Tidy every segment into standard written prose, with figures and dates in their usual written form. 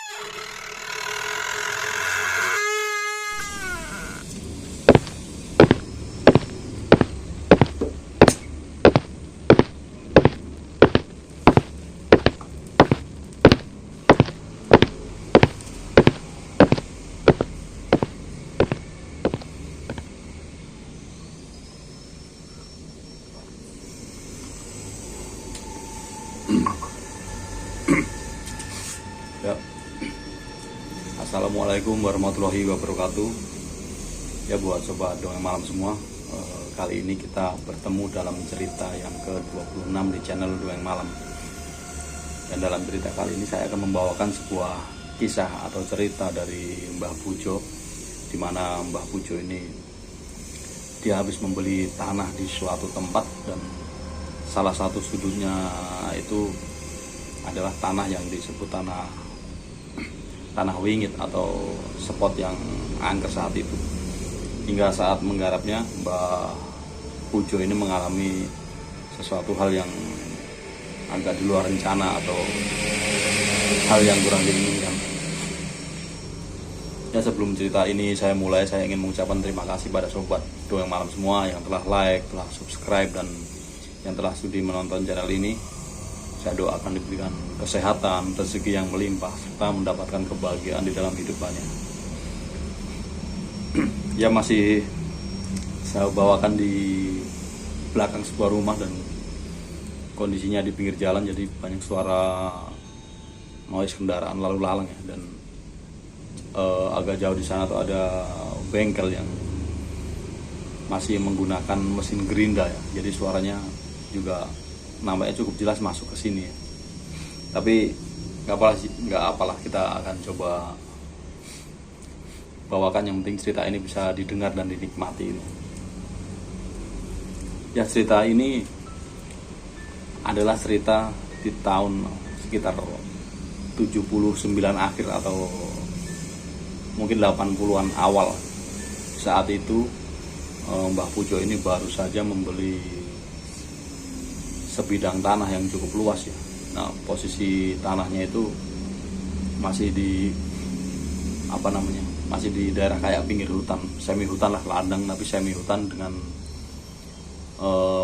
Ya. Assalamualaikum warahmatullahi wabarakatuh. Ya, buat sobat dongeng malam semua, kali ini kita bertemu dalam cerita yang ke-26 di channel Dongeng Malam. Dan dalam cerita kali ini saya akan membawakan sebuah kisah atau cerita dari Mbah Pujo, di mana Mbah Pujo ini dia habis membeli tanah di suatu tempat, dan salah satu sudutnya itu adalah tanah yang disebut tanah wingit atau spot yang angker saat itu. Hingga saat menggarapnya, Mbah Pujo ini mengalami sesuatu hal yang agak di luar rencana atau hal yang kurang diinginkan. Ya, sebelum cerita ini saya ingin mengucapkan terima kasih pada sobat Dongeng Malam semua yang telah like, telah subscribe, dan yang telah sudi menonton channel ini. Saya doakan diberikan kesehatan, rezeki yang melimpah, serta mendapatkan kebahagiaan di dalam hidupannya. Ya, masih saya bawakan di belakang sebuah rumah, dan kondisinya di pinggir jalan, jadi banyak suara noise kendaraan lalu lalang ya. Dan agak jauh di sana tuh ada bengkel yang masih menggunakan mesin gerinda ya, jadi suaranya juga nampaknya cukup jelas masuk ke sini ya. Tapi nggak apalah, kita akan coba bawakan, yang penting cerita ini bisa didengar dan dinikmati. Ya, cerita ini adalah cerita di tahun sekitar 79 akhir atau mungkin 80-an awal. Saat itu Mbah Pujo ini baru saja membeli sebidang tanah yang cukup luas ya. Nah, posisi tanahnya itu masih di masih di daerah kayak pinggir hutan, semi hutan lah, ladang tapi semi hutan, dengan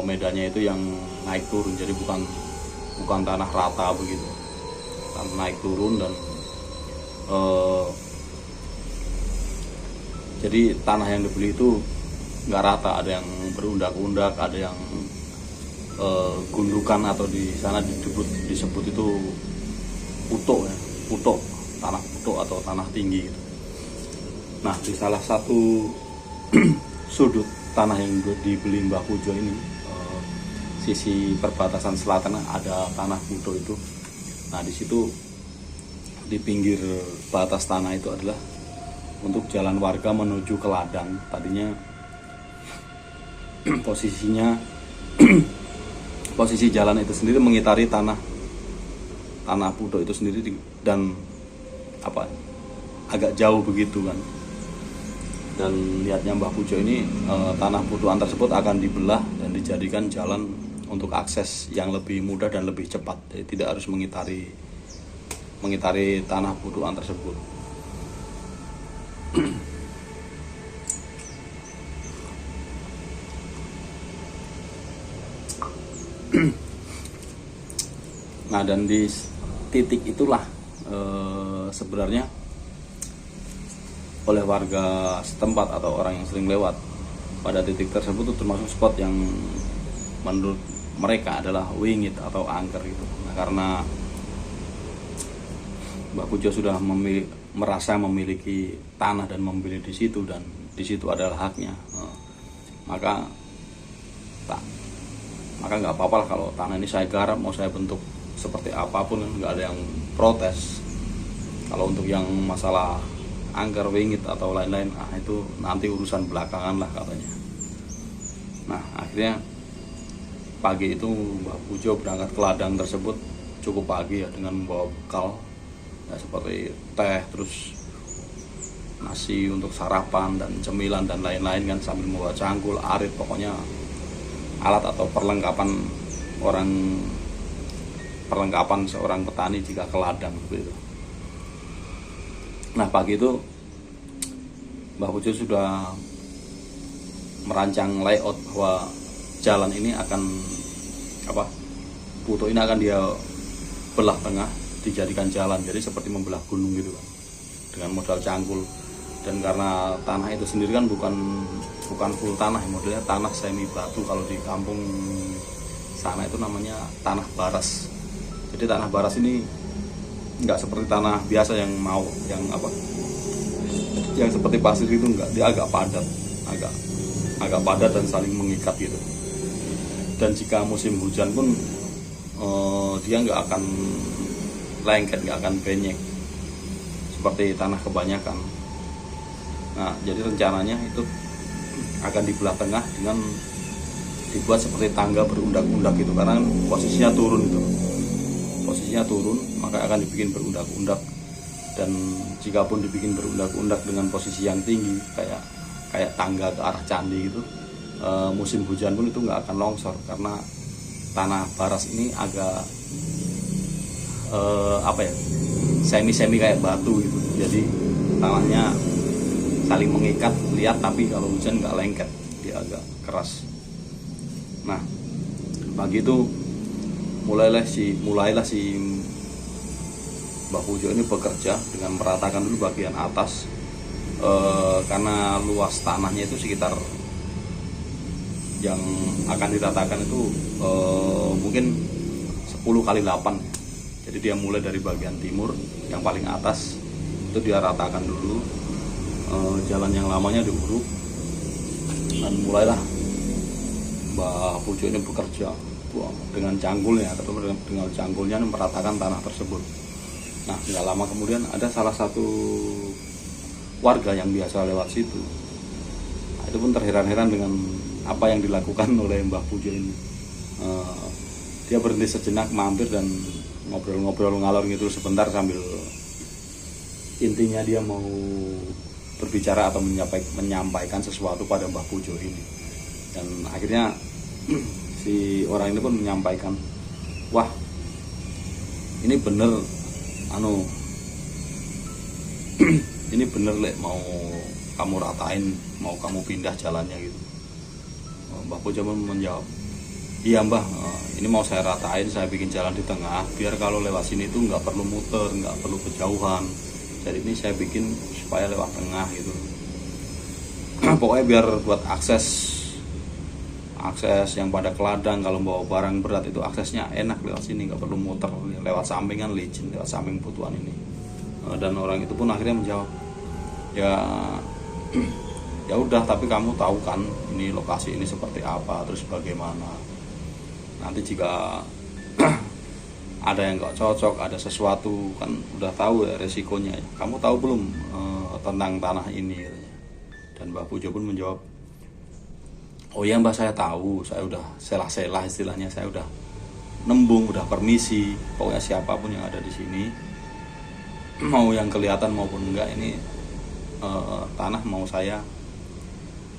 medannya itu yang naik turun, jadi bukan tanah rata begitu, tanah naik turun. Dan jadi tanah yang dibeli itu nggak rata, ada yang berundak-undak, ada yang gundukan, atau di sana disebut itu puto ya, tanah puto atau tanah tinggi gitu. Nah, di salah satu sudut tanah yang dibeli Mbah Pujo ini, sisi perbatasan selatan ada tanah puto itu. Nah, di situ di pinggir batas tanah itu adalah untuk jalan warga menuju ke ladang. Tadinya posisi jalan itu sendiri mengitari tanah puto itu sendiri, dan agak jauh begitu kan. Dan lihatnya Mbah Pujo ini, tanah putoan tersebut akan dibelah dan dijadikan jalan untuk akses yang lebih mudah dan lebih cepat, jadi tidak harus mengitari tanah putoan tersebut. Nah, dan di titik itulah sebenarnya oleh warga setempat atau orang yang sering lewat pada titik tersebut itu termasuk spot yang menurut mereka adalah wingit atau angker gitu. Nah, karena Mbah Pujo sudah merasa memiliki tanah dan memilih di situ, dan di situ adalah haknya, maka nggak apa-apa kalau tanah ini saya garap, mau saya bentuk seperti apapun, nggak ada yang protes. Kalau untuk yang masalah angker, wingit atau lain-lain, itu nanti urusan belakangan lah katanya. Nah, akhirnya pagi itu Mbah Pujo berangkat ke ladang tersebut cukup pagi ya, dengan membawa bekal ya, seperti teh, terus nasi untuk sarapan dan cemilan dan lain-lain kan, sambil membawa cangkul, arit, pokoknya alat atau perlengkapan seorang petani jika ke ladang begitu. Nah pagi itu Mbah Pujo sudah merancang layout bahwa jalan ini akan apa, Puto ini akan dia belah tengah dijadikan jalan, jadi seperti membelah gunung gitu kan, dengan modal cangkul. Dan karena tanah itu sendiri kan bukan full tanah, modelnya tanah semi batu. Kalau di kampung sana itu namanya tanah baras. Jadi tanah baras ini nggak seperti tanah biasa yang yang seperti pasir itu, enggak, dia agak padat dan saling mengikat gitu. Dan jika musim hujan pun dia nggak akan lengket, nggak akan benyek seperti tanah kebanyakan. Nah jadi rencananya itu akan dibelah tengah dengan dibuat seperti tangga berundak-undak gitu, karena posisinya turun itu, maka akan dibikin berundak-undak. Dan jika pun dibikin berundak-undak dengan posisi yang tinggi kayak tangga ke arah candi gitu, musim hujan pun itu nggak akan longsor, karena tanah baras ini agak semi kayak batu gitu. Jadi tanahnya saling mengikat, lihat, tapi kalau hujan nggak lengket, dia agak keras. Nah pagi itu mulailah si Mbah Pujo ini bekerja dengan meratakan dulu bagian atas, karena luas tanahnya itu sekitar, yang akan diratakan itu mungkin 10 kali 8. Jadi dia mulai dari bagian timur yang paling atas itu dia ratakan dulu, jalan yang lamanya diuruk, dan mulailah Mbah Pujo ini bekerja dengan cangkulnya, dengan cangkulnya meratakan tanah tersebut. Nah nggak lama kemudian ada salah satu warga yang biasa lewat situ. Nah, itu pun terheran-heran dengan apa yang dilakukan oleh Mbah Pujo ini. Dia berhenti sejenak, mampir dan ngobrol-ngobrol ngalor gitu sebentar, sambil intinya dia mau berbicara atau menyampaikan sesuatu pada Mbah Pujo ini. Dan akhirnya si orang ini pun menyampaikan, wah ini bener ini bener Lek, mau kamu ratain, mau kamu pindah jalannya gitu. Mbah Pujo pun menjawab, iya Mbah, ini mau saya ratain, saya bikin jalan di tengah biar kalau lewat sini itu nggak perlu muter, nggak perlu kejauhan. Jadi ini saya bikin supaya lewat tengah gitu. Pokoknya biar buat akses yang pada ke ladang, kalau bawa barang berat itu aksesnya enak lewat sini, nggak perlu muter lewat samping, kan licin lewat samping Putuan ini. Dan orang itu pun akhirnya menjawab, ya udah, tapi kamu tahu kan ini lokasi ini seperti apa, terus bagaimana. Nanti jika ada yang nggak cocok, ada sesuatu, kan udah tahu ya resikonya. Kamu tahu belum tentang tanah ini? Dan Mbah Pujo pun menjawab, oh iya Mbah, saya tahu, saya udah selah-selah istilahnya, saya udah nembung, udah permisi, pokoknya siapapun yang ada di sini, mau yang kelihatan maupun enggak, ini tanah mau saya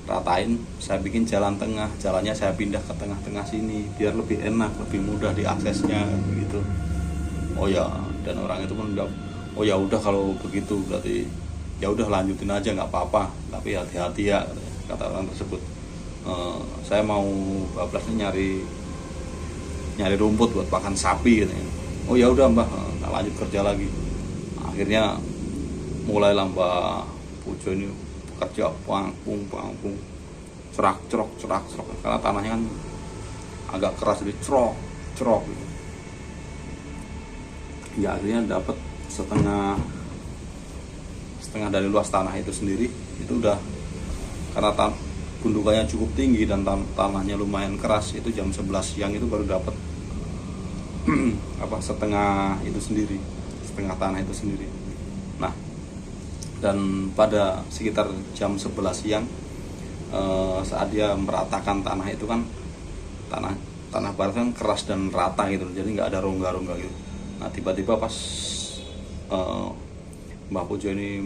ratain, saya bikin jalan tengah, jalannya saya pindah ke tengah-tengah sini biar lebih enak, lebih mudah diaksesnya begitu. Oh ya, dan orang itu pun menjawab, oh ya udah kalau begitu berarti ya udah lanjutin aja, nggak apa-apa, tapi hati-hati ya, kata orang tersebut. Saya mau bablasnya nyari rumput buat pakan sapi gitu. Oh ya udah Mbah, tak lanjut kerja lagi. Akhirnya mulailah Mbah Pujo ini bekerja pangpung, cerak karena tanahnya kan agak keras, jadi cerok gitu. Ya akhirnya dapat setengah dari luas tanah itu sendiri. Itu udah, karena gundukannya cukup tinggi dan tanahnya lumayan keras, itu jam 11 siang itu baru dapat setengah tanah itu sendiri. Nah, dan pada sekitar jam 11 siang, saat dia meratakan tanah itu kan, tanah barat kan keras dan rata gitu, jadi nggak ada rongga-rongga gitu. Nah tiba-tiba pas Mbah Pujo ini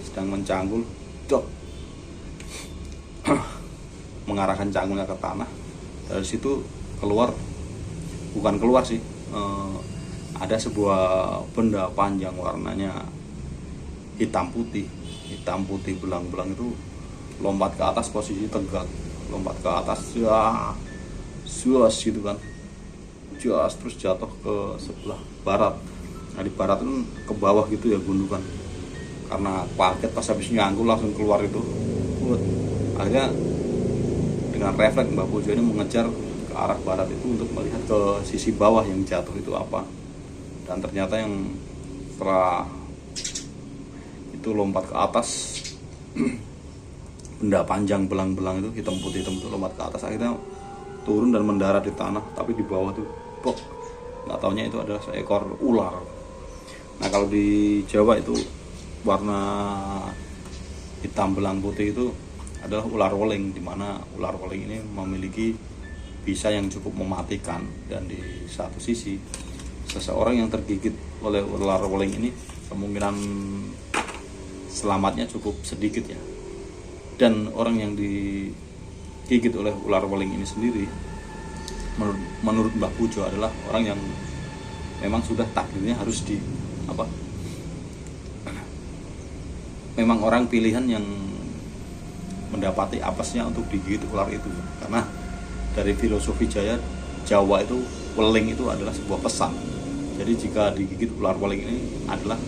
sedang mencangkul, mengarahkan cangkulnya ke tanah. Dari situ bukan keluar sih, ada sebuah benda panjang warnanya hitam putih belang-belang itu lompat ke atas, posisi tegak, lompat ke atas, ya suas gitu kan, jas, terus jatuh ke sebelah barat. Nah di barat itu ke bawah gitu ya gundukan, karena kaget pas habis nyangkul langsung keluar itu. Akhirnya dengan refleks Mbak Pujo ini mengejar ke arah barat itu untuk melihat ke sisi bawah yang jatuh itu apa. Dan ternyata yang setelah itu lompat ke atas benda panjang belang-belang itu hitam putih itu lompat ke atas, akhirnya turun dan mendarat di tanah, tapi di bawah tuh pok, nggak taunya itu adalah seekor ular. Nah kalau di Jawa itu warna hitam belang putih itu adalah ular weling, di mana ular weling ini memiliki bisa yang cukup mematikan. Dan di satu sisi seseorang yang tergigit oleh ular weling ini kemungkinan selamatnya cukup sedikit ya. Dan orang yang digigit oleh ular weling ini sendiri menurut Mbah Pujo adalah orang yang memang sudah takdirnya harus memang orang pilihan yang mendapati apesnya untuk digigit ular itu. Karena dari filosofi Jawa itu weling itu adalah sebuah pesan. Jadi jika digigit ular weling ini adalah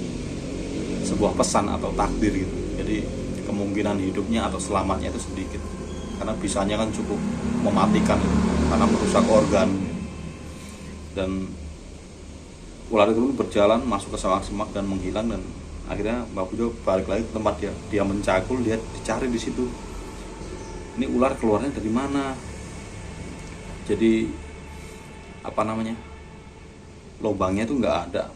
sebuah pesan atau takdir gitu. Jadi kemungkinan hidupnya atau selamatnya itu sedikit, karena bisanya kan cukup mematikan itu, karena merusak organ. Dan ular itu berjalan masuk ke semak-semak dan menghilang. Dan akhirnya Mbak Pujo balik lagi ke tempat dia mencakul, dia dicari di situ, ini ular keluarnya dari mana. Jadi lubangnya itu nggak ada.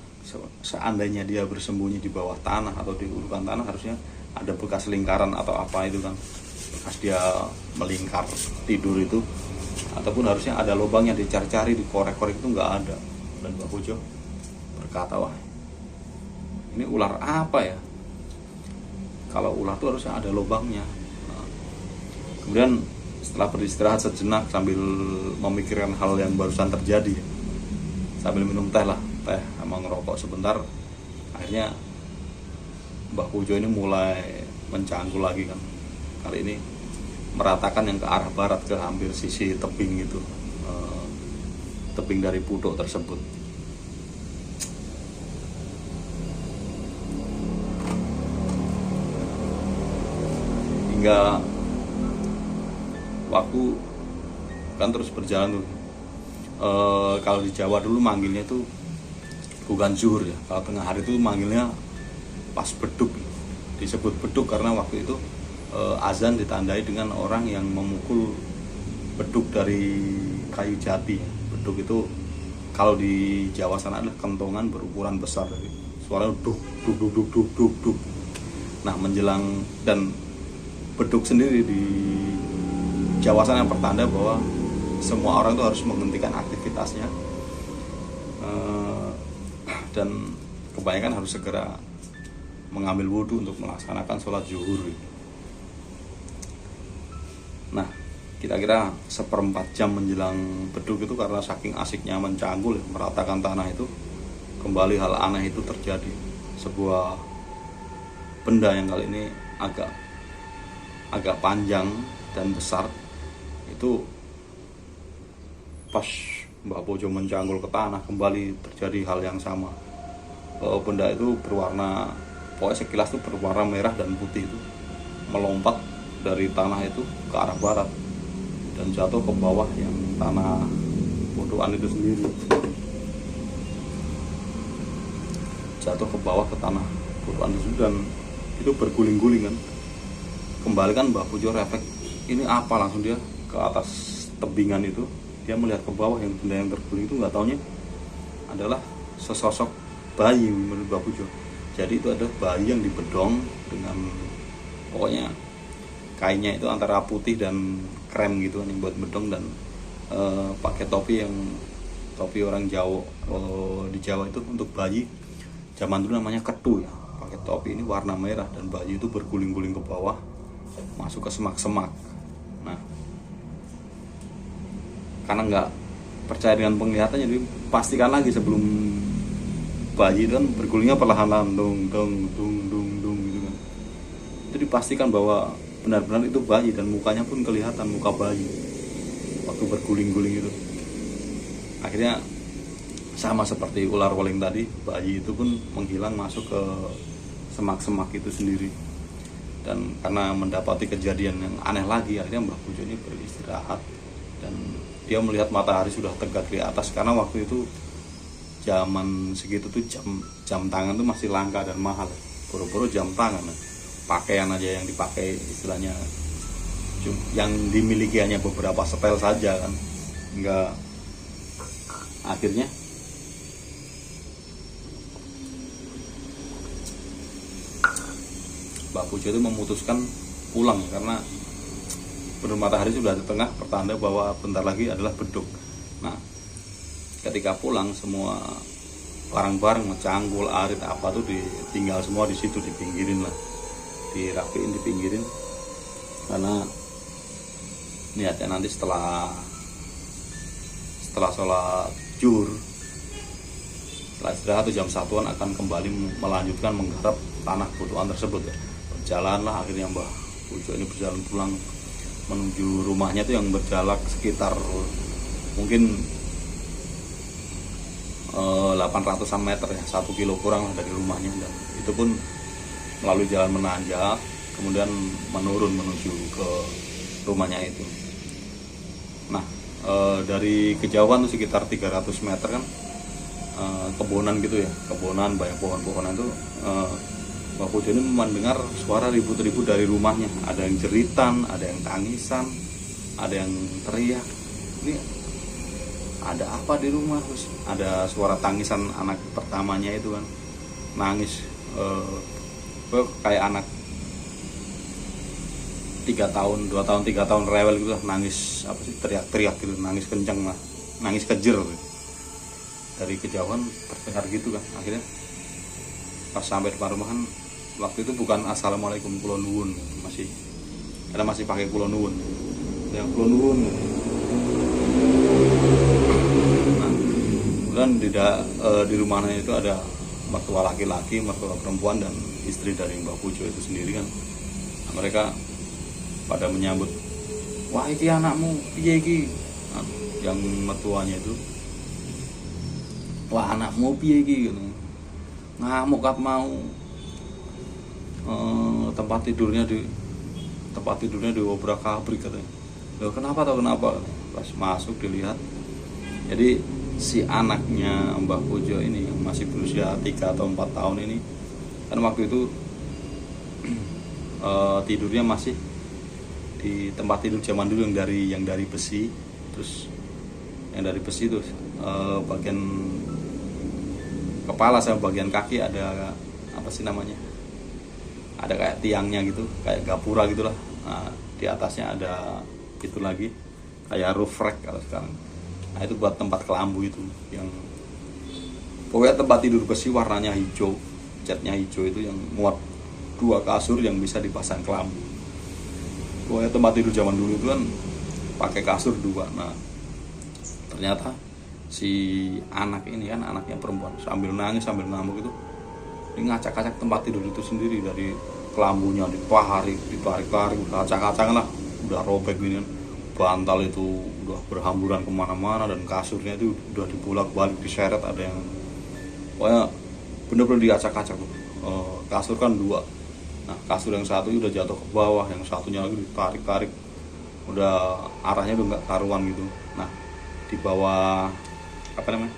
Seandainya dia bersembunyi di bawah tanah atau di urukan tanah, harusnya ada bekas lingkaran atau apa itu kan, bekas dia melingkar tidur itu, ataupun harusnya ada lubangnya dicari-cari, dikorek-korek, itu nggak ada. Dan Mbak Pujo berkata, wah ini ular apa ya, kalau ular itu harusnya ada lubangnya. Nah, kemudian setelah beristirahat sejenak sambil memikirkan hal yang barusan terjadi, sambil minum teh sama ngerokok sebentar, akhirnya Mbah Pujo ini mulai mencangkul lagi kan. Kali ini meratakan yang ke arah barat, ke hampir sisi tebing itu, tebing dari pucuk tersebut. Hingga waktu kan terus berjalan tuh. Kalau di Jawa dulu manggilnya itu bukan zuhur ya, kalau tengah hari itu manggilnya pas beduk. Disebut beduk karena waktu itu azan ditandai dengan orang yang memukul beduk dari kayu jati. Beduk itu kalau di Jawa sana adalah kentongan berukuran besar, suaranya duk duk duk duk duk duk duk. Nah menjelang, dan beduk sendiri di Jawa sana pertanda bahwa semua orang itu harus menghentikan aktivitasnya, dan kebanyakan harus segera mengambil wudhu untuk melaksanakan sholat zuhur. Nah kira-kira 1/4 jam menjelang beduk itu, karena saking asiknya mencangkul meratakan tanah itu, kembali hal aneh itu terjadi. Sebuah benda yang kali ini agak panjang dan besar itu, pas Mbak Pujo mencangkul ke tanah, kembali terjadi hal yang sama. Benda itu berwarna, pokoknya sekilas itu berwarna merah dan putih, itu melompat dari tanah itu ke arah barat dan jatuh ke bawah yang tanah pucukan itu sendiri. Jatuh ke bawah ke tanah pucukan itu, dan itu berguling-guling kan. Kembali kan Mbak Pujo refleks, ini apa, langsung dia ke atas tebingan itu, dia melihat ke bawah yang benda yang terguling itu, nggak taunya adalah sesosok bayi menurut Mbak Pujo. Jadi itu ada bayi yang dibedong dengan, pokoknya kainnya itu antara putih dan krem gitu kan, yang buat bedong, dan pakai topi orang Jawa. Kalau di Jawa itu untuk bayi zaman dulu namanya ketu ya, pakai topi ini warna merah, dan bayi itu berguling-guling ke bawah masuk ke semak-semak. Nah karena nggak percaya dengan penglihatannya, jadi pastikan lagi sebelum bayi itu kan bergulingnya perlahan-lahan, dung dung dung dung dung gitu kan. Itu dipastikan bahwa benar-benar itu bayi, dan mukanya pun kelihatan muka bayi waktu berguling-guling itu. Akhirnya sama seperti ular waling tadi, bayi itu pun menghilang masuk ke semak-semak itu sendiri. Dan karena mendapati kejadian yang aneh lagi, akhirnya Mbah Pujo ini beristirahat, dan dia melihat matahari sudah tegak di atas. Karena waktu itu zaman segitu tuh jam tangan tuh masih langka dan mahal, boro-boro jam tangan, pakaian aja yang dipakai istilahnya yang dimiliki hanya beberapa setel saja kan. Enggak. Akhirnya Mbah Pujo itu memutuskan pulang, karena benar matahari sudah di tengah, pertanda bahwa bentar lagi adalah beduk. Nah, ketika pulang semua barang-barang canggul, arit apa tuh ditinggal semua di situ, dipinggirin lah, dirapiin, dipinggirin, karena niatnya nanti setelah sholat zuhur, setelah istirahat jam 1-an akan kembali melanjutkan menggarap tanah butuhan tersebut ya. Berjalanlah akhirnya Mbah Pujo ini berjalan pulang menuju rumahnya itu yang berjarak sekitar mungkin 800-an meter ya, 1 kilo kurang lah dari rumahnya, dan itu pun melalui jalan menanjak kemudian menurun menuju ke rumahnya itu. Nah, dari kejauhan tuh sekitar 300 meter kan kebonan gitu ya, kebonan banyak pohon-pohonan itu. Mbah Pujo ini mendengar suara ribut-ribut dari rumahnya, ada yang jeritan, ada yang tangisan, ada yang teriak. Ini ada apa di rumah? Terus ada suara tangisan anak pertamanya itu kan, nangis kayak anak 3 tahun, 2 tahun, 3 tahun rewel gitu lah, nangis apa sih, teriak-teriak gitu, nangis kenceng lah, nangis kejer gitu. Dari kejauhan terdengar gitu kan. Akhirnya pas sampai depan rumah kan, waktu itu bukan assalamualaikum kula nuwun, masih pakai kula nuwun, yang kula nuwun. Nah, kemudian di rumahnya itu ada mertua laki-laki, mertua perempuan, dan istri dari Mbah Pujo itu sendiri kan. Nah, mereka pada menyambut, wah iki anakmu piye iki? Nah, yang mertuanya itu, wah anakmu piye iki gitu. Ngamuk kap mau, tempat tidurnya diobrak-abrik katanya. Loh kenapa tau kenapa? Pas masuk dilihat, jadi si anaknya Mbah Pujo ini yang masih berusia 3 atau 4 tahun ini kan waktu itu tidurnya masih di tempat tidur zaman dulu yang dari besi. Terus yang dari besi itu bagian kepala sama bagian kaki ada apa sih namanya, ada kayak tiangnya gitu, kayak gapura gitulah. Nah, di atasnya ada itu lagi kayak roof rack kalau sekarang. Nah, itu buat tempat kelambu itu, yang pokoknya tempat tidur besi warnanya hijau, catnya hijau itu, yang muat 2 kasur yang bisa dipasang kelambu. Pokoknya tempat tidur zaman dulu itu kan pakai kasur 2. Nah, ternyata si anak ini kan, anaknya perempuan, sambil nangis sambil ngamuk itu, ini ngacak-ngacak tempat tidur itu sendiri. Dari kelambunya ditarik, udah acak-acakan lah, udah robek gini kan. Bantal itu udah berhamburan kemana-mana, dan kasurnya itu udah dibolak-balik, diseret, ada yang pokoknya bener-bener diacak-acak tuh. Kasur kan 2. Nah, kasur yang satu udah jatuh ke bawah, yang satunya lagi ditarik-tarik, udah arahnya udah nggak karuan gitu. Nah, di bawah apa namanya,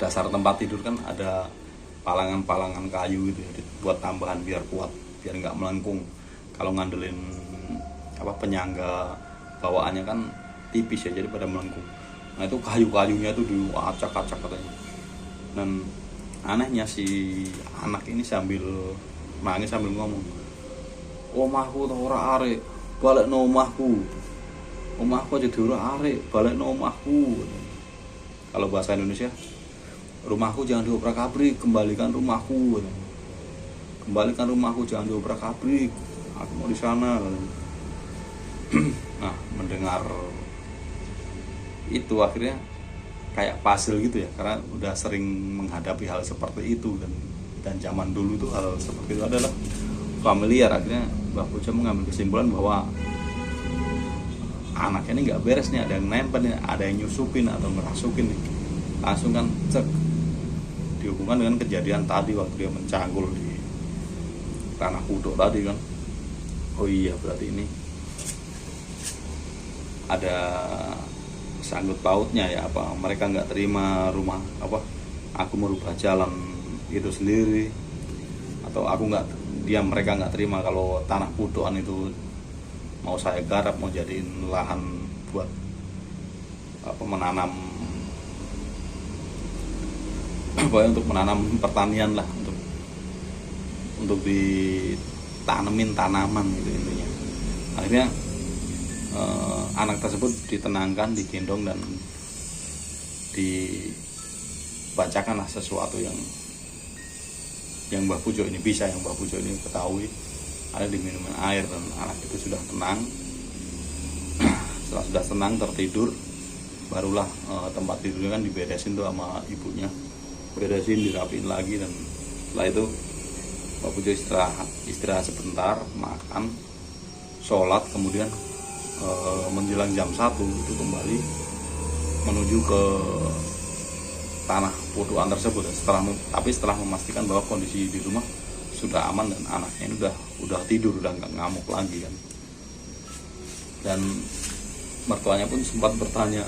dasar tempat tidur kan ada palangan-palangan kayu gitu ya, buat tambahan biar kuat, biar nggak melengkung. Kalau ngandelin apa penyangga bawaannya kan tipis ya, jadi pada melengkung. Nah, itu kayu-kayunya itu diacak-acak katanya. Dan anehnya si anak ini sambil nangis sambil ngomong, omahku tau ora arek, balik no omahku. Omahku aja ora arek, balik no omahku. Kalau bahasa Indonesia, rumahku jangan diobrak-abrik, kembalikan rumahku. Kembalikan rumahku, jangan diobrak-abrik, aku mau di sana. Nah, mendengar itu akhirnya kayak puzzle gitu ya, karena udah sering menghadapi hal seperti itu, dan zaman dulu tuh hal seperti itu adalah familiar. Akhirnya Mbah Pujo mengambil kesimpulan bahwa anak ini nggak beres nih, ada yang nempel nih, ada yang nyusupin atau ngerasukin nih. Langsung kan cek, dihubungkan dengan kejadian tadi waktu dia mencangkul di tanah Pudo tadi kan. Oh iya, berarti ini ada sangkut pautnya ya, apa mereka nggak terima rumah, apa aku merubah jalan itu sendiri, atau mereka nggak terima kalau tanah Pudoan itu mau saya garap, mau jadiin lahan buat apa menanam untuk menanam pertanian lah, untuk ditanemin tanaman gitu intinya. Akhirnya anak tersebut ditenangkan, digendong, dan dibacakanlah sesuatu yang Mbah Pujo ini bisa, yang Mbah Pujo ini ketahui. Ada diminumin air dan anak itu sudah tenang. Setelah sudah tenang tertidur, barulah tempat tidurnya kan diberesin tuh sama ibunya, beresin, dirapiin lagi, dan setelah itu Mbah Pujo istirahat sebentar, makan, sholat, kemudian menjelang jam 1 itu kembali menuju ke tanah Pudoan tersebut. Setelah memastikan bahwa kondisi di rumah sudah aman dan anaknya ini udah tidur, udah nggak ngamuk lagi kan. Dan mertuanya pun sempat bertanya,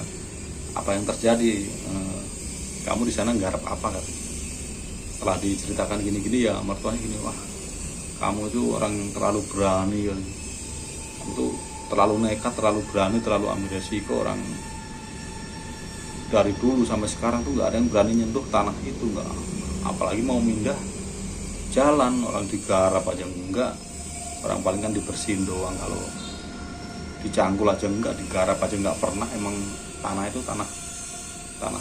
apa yang terjadi, kamu di sana nggarap apa kan? Setelah diceritakan gini-gini ya mertuanya gini, wah kamu itu orang yang terlalu berani kan, kamu tuh terlalu nekat, terlalu berani, terlalu ambil resiko. Orang dari dulu sampai sekarang tuh nggak ada yang berani nyentuh tanah itu, nggak, apalagi mau mindah jalan. Orang digarap aja enggak, orang paling kan dibersihin doang, kalau dicangkul aja enggak, digarap aja enggak pernah. Emang tanah itu tanah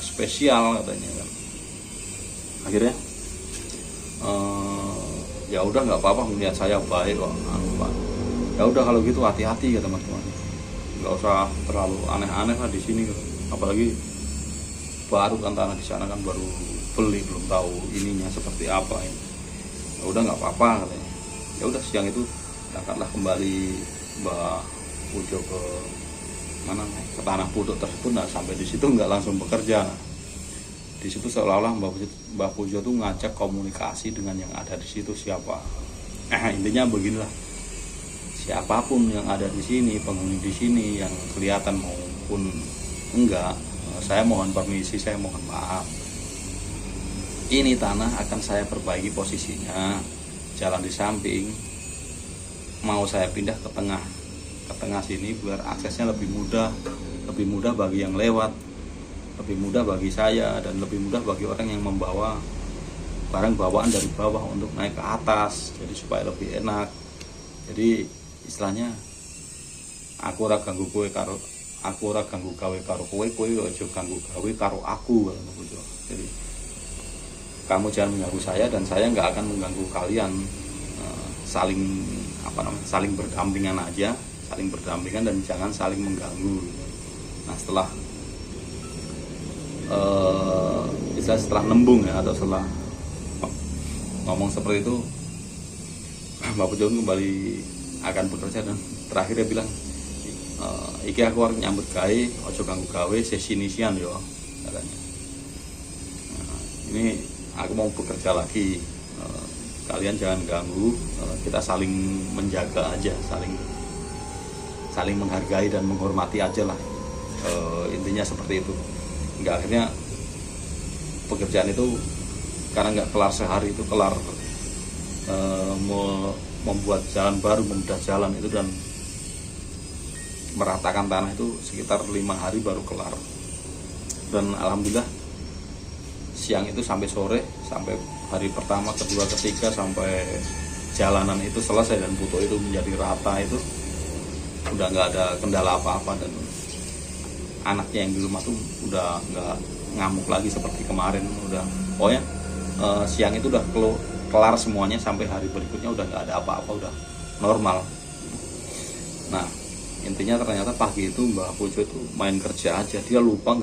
spesial katanya kan. Akhirnya ya udah nggak apa-apa, melihat saya baik kok, ya udah kalau gitu hati-hati ya teman-teman, nggak usah terlalu aneh-aneh lah di sini, apalagi baru kan tanah di sana kan baru beli, belum tahu ininya seperti apa ya. Ya udah nggak apa-apa katanya. Ya udah siang itu berangkatlah kembali Mbah Pujo ke tanah Pudo tersebut. Nah, sampai di situ nggak langsung bekerja. Di situ seolah-olah Mbah Pujo tuh ngajak komunikasi dengan yang ada di situ siapa. Intinya beginilah, siapapun yang ada di sini, penghuni di sini yang kelihatan maupun enggak, saya mohon permisi, saya mohon maaf. Ini tanah akan saya perbaiki posisinya, jalan di samping mau saya pindah ke tengah sini biar aksesnya lebih mudah bagi yang lewat, lebih mudah bagi saya, dan lebih mudah bagi orang yang membawa barang bawaan dari bawah untuk naik ke atas, jadi supaya lebih enak. Jadi istilahnya aku ora ganggu gawe karo kowe aja ganggu gawe karo aku. Jadi kamu jangan mengganggu saya dan saya nggak akan mengganggu kalian. Saling berdampingan aja, saling berdampingan dan jangan saling mengganggu. Nah, setelah nembung ya, atau setelah ngomong seperti itu, Mbak Pujo kembali akan bekerja, dan terakhir dia bilang, iki aku harus nyambut gawe, ojo ganggu gawe, sesinisian yo katanya. Nah, ini aku mau bekerja lagi, kalian jangan ganggu, kita saling menjaga aja, saling menghargai dan menghormati aja lah, intinya seperti itu. Enggak, akhirnya pekerjaan itu karena nggak kelar sehari, itu kelar membuat jalan baru, memudah jalan itu, dan meratakan tanah itu sekitar 5 hari baru kelar. Dan alhamdulillah siang itu sampai sore, sampai hari pertama, kedua, ketiga, sampai jalanan itu selesai dan Puto itu menjadi rata, itu udah nggak ada kendala apa-apa, dan anaknya yang di rumah tuh udah nggak ngamuk lagi seperti kemarin. Udah pokoknya siang itu udah kelar semuanya, sampai hari berikutnya udah nggak ada apa-apa, udah normal. Nah, intinya ternyata pagi itu Mbah Pujo itu main kerja aja, dia lupa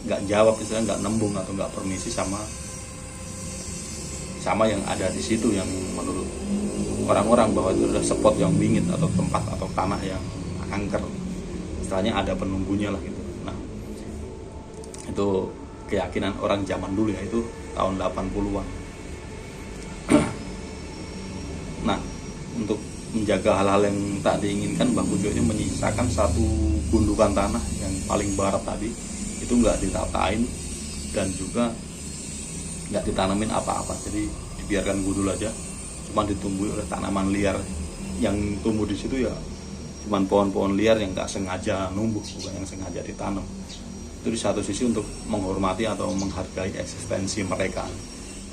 nggak jawab, istilahnya nggak nembung atau nggak permisi sama yang ada di situ, yang menurut orang-orang bahwa itu adalah spot yang bingit atau tempat atau tanah yang angker, istilahnya ada penunggunya lah gitu. Nah, itu keyakinan orang zaman dulu ya, itu tahun 80-an. Nah, untuk menjaga hal-hal yang tak diinginkan, Mbah Pujo ini menyisakan satu gundukan tanah yang paling barat tadi, itu nggak ditatain dan juga nggak ditanamin apa-apa, jadi dibiarkan gundul aja, cuma ditumbuhi oleh tanaman liar. Yang tumbuh di situ ya cuma pohon-pohon liar yang nggak sengaja numbuk, bukan yang sengaja ditanam. Itu di satu sisi untuk menghormati atau menghargai eksistensi mereka,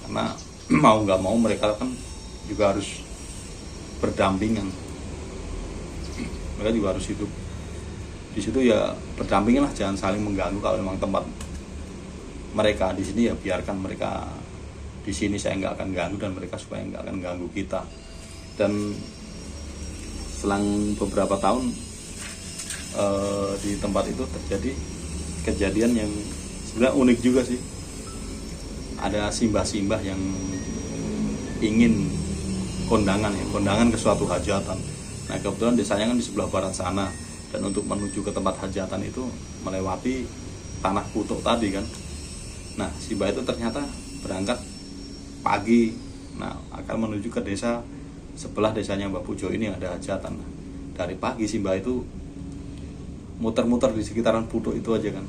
karena mau nggak mau mereka kan juga harus berdampingan, mereka juga harus hidup di situ ya, berdampingan lah, jangan saling mengganggu. Kalau memang tempat mereka di sini ya biarkan mereka di sini, saya nggak akan ganggu dan mereka supaya nggak akan ganggu kita. Dan selang beberapa tahun di tempat itu terjadi kejadian yang sebenarnya unik juga sih. Ada simbah-simbah yang ingin kondangan ke suatu hajatan. Nah, kebetulan desanya kan di sebelah barat sana, dan untuk menuju ke tempat hajatan itu melewati tanah Putuk tadi kan. Nah, simbah itu ternyata berangkat pagi, nah akan menuju ke desa sebelah desanya Mbah Pujo ini ada hajatan. Nah, dari pagi simbah itu muter-muter di sekitaran Putuk itu aja kan.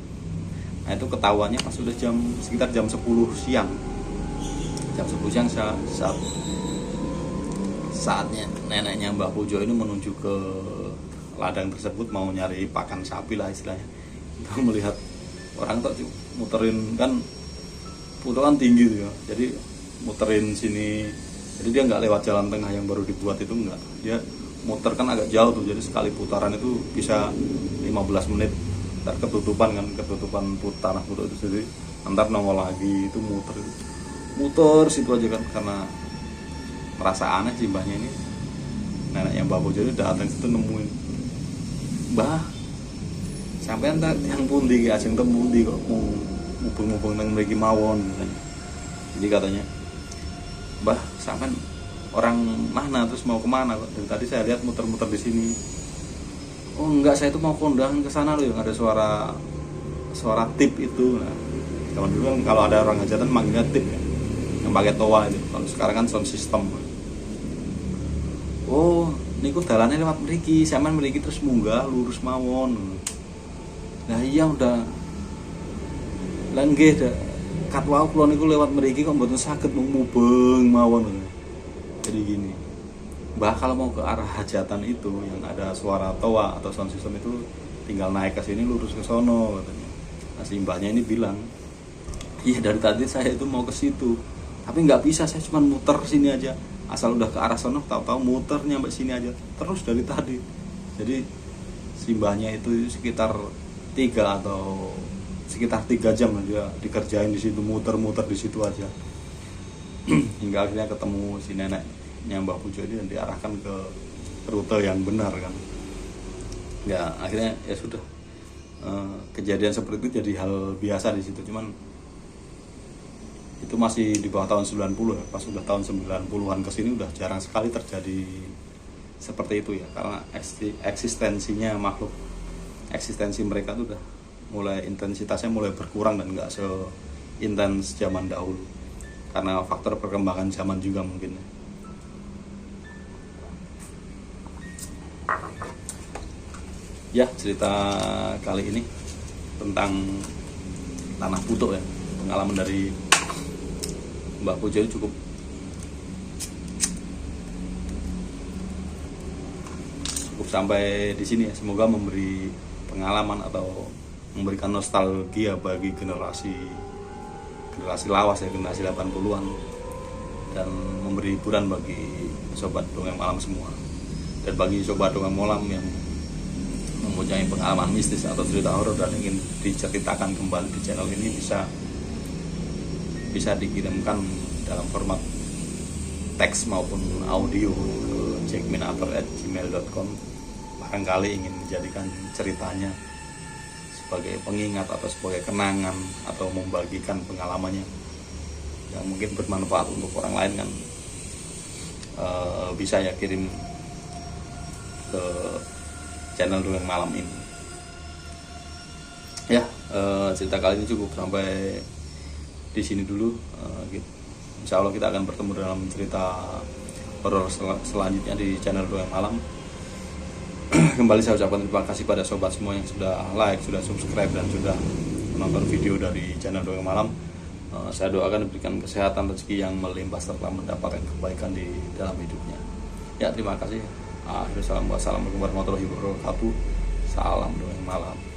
Nah, itu ketahuannya pas sudah sekitar jam 10 siang. Jam 10 siang saatnya neneknya Mbah Pujo ini menuju ke ladang tersebut, mau nyari pakan sapi lah istilahnya. Itu melihat orang tuh muterin kan, Putuk kan tinggi tuh ya, jadi muterin sini, jadi dia nggak lewat jalan tengah yang baru dibuat itu, enggak, dia muter kan agak jauh tuh, jadi sekali putaran itu bisa 15 menit, ntar ketutupan tanah Putuk itu sendiri, ntar nongol lagi, itu muter situ aja kan. Karena merasa aneh sih mbahnya ini, neneknya Mbah Pujo ini datang situ nemuin, "Mbah, sampean tak yang pundi ki, ajeng tempundi kok mubeng-mubeng nang mriki mawon." Jadi katanya, "Mbah, sampean orang mana, terus mau kemana kok? Dari tadi saya lihat muter-muter di sini." "Oh enggak, saya itu mau kondangan ke sana loh, yang ada suara tip itu." Nah, zaman dulu kan kalau ada orang hajatan manggilnya tip ya, yang pakai toa itu. Kalau sekarang kan sound system. "Oh, niku dalannya lewat mriki, sampean mriki terus munggah lurus mawon." Nah iya udah, lah nggih kat wau kula niku lewat mriki kok mboten saged mubeng mawon. Jadi gini, Mbah kalau mau ke arah hajatan itu yang ada suara toa atau sound system itu tinggal naik ke sini lurus ke sono katanya. Nah, si mbahnya ini bilang, "Iya dari tadi saya itu mau ke situ, tapi nggak bisa, saya cuma muter sini aja. Asal udah ke arah sono, tahu-tahu muter nyampe sini aja terus dari tadi." Jadi simbahnya itu sekitar 3 jam dia dikerjain di situ, muter-muter di situ aja. Hingga akhirnya ketemu si neneknya Mbah Pujo ini dan diarahkan ke rute yang benar kan. Ya akhirnya ya sudah, kejadian seperti itu jadi hal biasa di situ. Cuman itu masih di bawah tahun 90 ya. Pas udah tahun 90-an ke sini udah jarang sekali terjadi seperti itu ya, karena eksistensi mereka tuh udah mulai, intensitasnya mulai berkurang dan nggak seintens zaman dahulu, karena faktor perkembangan zaman juga mungkin. Ya, cerita kali ini tentang tanah Putuk ya, pengalaman dari Mbah Pujo cukup sampai di sini ya. Semoga memberi pengalaman atau memberikan nostalgia bagi generasi lawas ya, generasi 80-an, dan memberi hiburan bagi sobat dongeng malam semua. Dan bagi sobat dongeng malam yang mempunyai pengalaman mistis atau cerita horor dan ingin diceritakan kembali di channel ini, bisa dikirimkan dalam format teks maupun audio ke jackminator@gmail.com. Barangkali ingin menjadikan ceritanya sebagai pengingat atau sebagai kenangan atau membagikan pengalamannya yang mungkin bermanfaat untuk orang lain kan, bisa ya kirim ke channel Dongeng Malam ini. Ya, cerita kali ini cukup sampai di sini dulu. Insya Allah kita akan bertemu dalam cerita horor selanjutnya di channel Dongeng Malam. Kembali saya ucapkan terima kasih pada sobat semua yang sudah like, sudah subscribe, dan sudah menonton video dari channel Dongeng Malam. Saya doakan diberikan kesehatan, rezeki yang melimpah, serta mendapatkan kebaikan di dalam hidupnya. Ya, terima kasih. Wassalamualaikum warahmatullahi wabarakatuh. Salam Dongeng Malam.